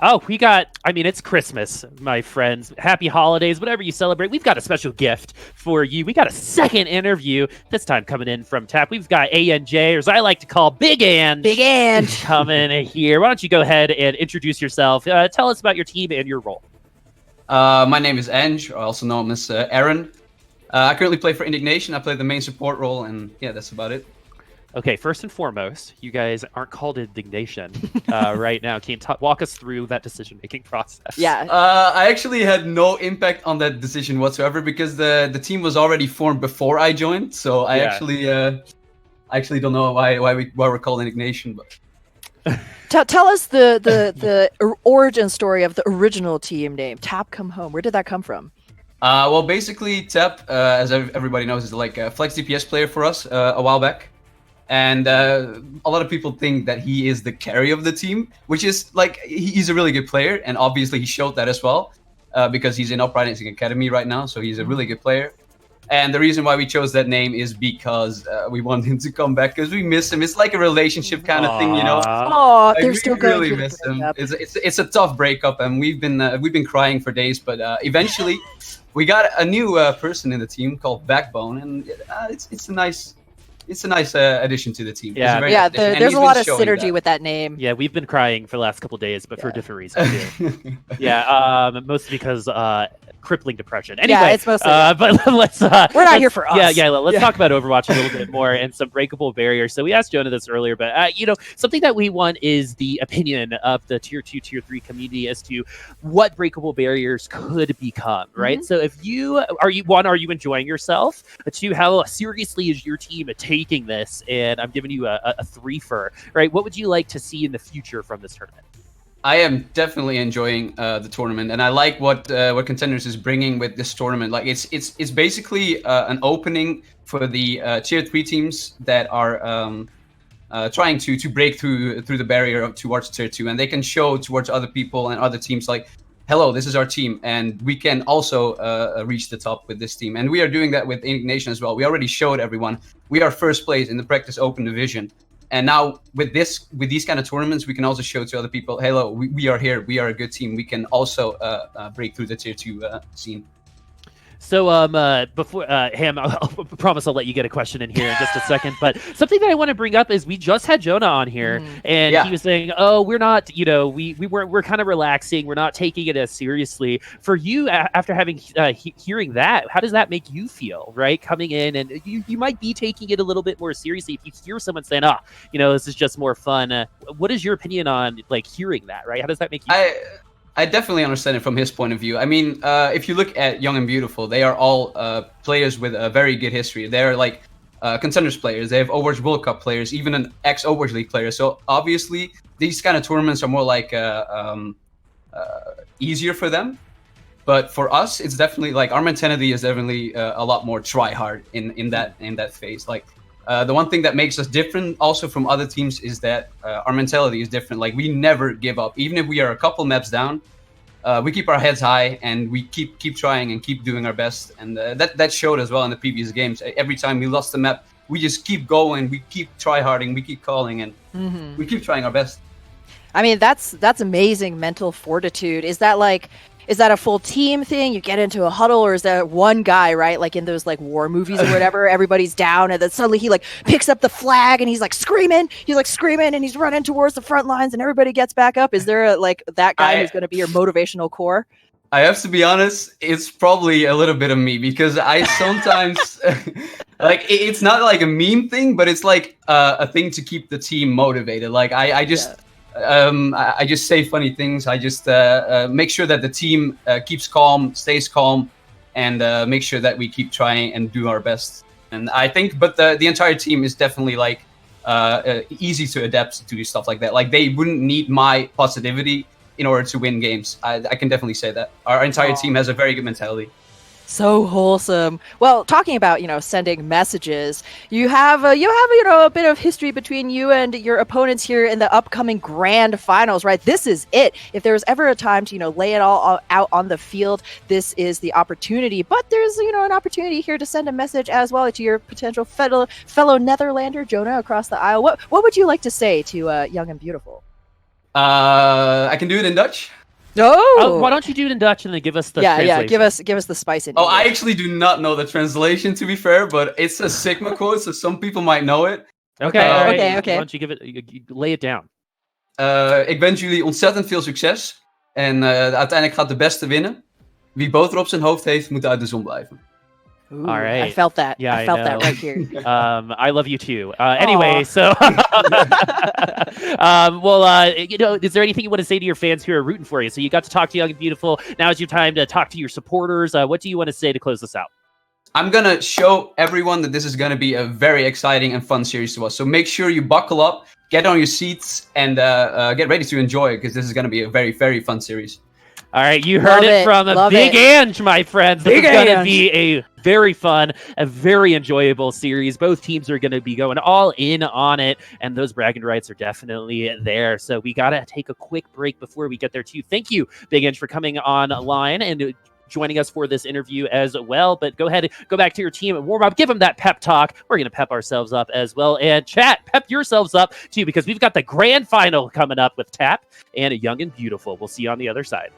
Oh, it's Christmas, my friends. Happy holidays, whatever you celebrate. We've got a special gift for you. We got a second interview, this time coming in from Tap. We've got ANJ, or as I like to call Big Anj. Big Anj. Coming in here. Why don't you go ahead and introduce yourself? Tell us about your team and your role. My name is ANJ, also known as Aaron. I currently play for Indignation. I play the main support role, and yeah, that's about it. Okay, first and foremost, you guys aren't called Indignation right now. Can you walk us through that decision-making process? Yeah. I actually had no impact on that decision whatsoever because the team was already formed before I joined. So I actually don't know why we're called Indignation. But Tell us the origin story of the original team name, Tap Come Home. Where did that come from? Well, basically, Tap, as everybody knows, is like a flex DPS player for us a while back. And a lot of people think that he is the carry of the team, which is like he's a really good player, and obviously he showed that as well because he's in Uprising Academy right now, so he's a really good player. And the reason why we chose that name is because we want him to come back because we miss him. It's like a relationship kind of thing, you know. Oh, they're we still going really through miss the him. breakup. It's a tough breakup, and we've been crying for days. But eventually, we got a new person in the team called Backbone, and it's a nice. It's a nice addition to the team. Yeah. There's a lot of synergy with that name. Yeah, we've been crying for the last couple of days, but for different reasons too. Yeah, mostly because crippling depression. Anyway, yeah, it's mostly. But let's. We're not here for us. Yeah. Let's talk about Overwatch a little bit more and some breakable barriers. So we asked Jonah this earlier, but something that we want is the opinion of the tier 2, tier 3 community as to what breakable barriers could become. Right. So if are you enjoying yourself? 2, how seriously is your team taking this? And I'm giving you a 3-fer. Right. What would you like to see in the future from this tournament? I am definitely enjoying the tournament, and I like what Contenders is bringing with this tournament. Like it's basically an opening for the tier 3 teams that are trying to break through the barrier towards tier 2, and they can show towards other people and other teams like, hello, this is our team, and we can also reach the top with this team. And we are doing that with Indignation as well. We already showed everyone we are first place in the Practice Open division. And now with these kind of tournaments, we can also show to other people, hello, we are here. We are a good team. We can also break through the tier 2 scene. So before Ham, I'll promise I'll let you get a question in here in just a second. But something that I want to bring up is we just had Jonah on here, and he was saying, "Oh, we're not, we're kind of relaxing. We're not taking it as seriously." For you, after having hearing that, how does that make you feel? Right, coming in and you might be taking it a little bit more seriously if you hear someone saying, this is just more fun." What is your opinion on like hearing that? Right, how does that make you feel? I definitely understand it from his point of view. I mean, if you look at Young and Beautiful, they are all players with a very good history. They're like Contenders players. They have Overwatch World Cup players, even an ex-Overwatch League player. So obviously, these kind of tournaments are more like easier for them. But for us, it's definitely like our mentality is definitely a lot more try hard in that phase. Like the one thing that makes us different also from other teams is that our mentality is different. Like we never give up, even if we are a couple maps down. We keep our heads high and we keep trying and keep doing our best. And that showed as well in the previous games. Every time we lost the map, we just keep going. We keep try-harding. We keep calling and we keep trying our best. I mean, that's amazing mental fortitude. Is that a full team thing? You get into a huddle, or is that one guy, right? Like in those like war movies or whatever, everybody's down and then suddenly he like picks up the flag and he's like screaming and he's running towards the front lines and everybody gets back up. Is there that guy who's going to be your motivational core? I have to be honest, it's probably a little bit of me because I sometimes like it's not like a meme thing, but it's like a thing to keep the team motivated. Like I just say funny things. I just make sure that the team keeps calm, stays calm, and make sure that we keep trying and do our best. And I think, but the entire team is definitely like easy to adapt to stuff like that. Like they wouldn't need my positivity in order to win games. I can definitely say that our entire team has a very good mentality. So wholesome. Well, talking about, sending messages, you have a bit of history between you and your opponents here in the upcoming grand finals, right? This is it. If there was ever a time to, lay it all out on the field, this is the opportunity. But there's, an opportunity here to send a message as well to your potential fellow Netherlander, Jonah, across the aisle. What would you like to say to Young and Beautiful? I can do it in Dutch. Oh, why don't you do it in Dutch and then give us the yeah. translation? Give us the spice in. Oh, I actually do not know the translation, to be fair, but it's a Sigma quote, so some people might know it. Okay, all right. Okay. Why don't you give it? Lay it down. Ik wens jullie ontzettend veel succes. En uiteindelijk gaat de beste winnen. Wie boter op zijn hoofd heeft, moet uit de zon blijven. Ooh, all right. I felt that. Yeah, I felt know. that right here. I love you too. Anyway, so is there anything you want to say to your fans who are rooting for you? So you got to talk to Young and Beautiful. Now is your time to talk to your supporters. What do you want to say to close this out? I'm going to show everyone that this is going to be a very exciting and fun series to watch. So make sure you buckle up, get on your seats, and get ready to enjoy it, because this is going to be a very, very fun series. All right, you heard it from a Big ANJ, my friends. This is going to be a very fun, a very enjoyable series. Both teams are going to be going all in on it, and those bragging rights are definitely there. So we got to take a quick break before we get there, too. Thank you, Big ANJ, for coming online and joining us for this interview as well. But go ahead, go back to your team and warm up. Give them that pep talk. We're going to pep ourselves up as well. And chat, pep yourselves up, too, because we've got the grand final coming up with Tap and Young and Beautiful. We'll see you on the other side.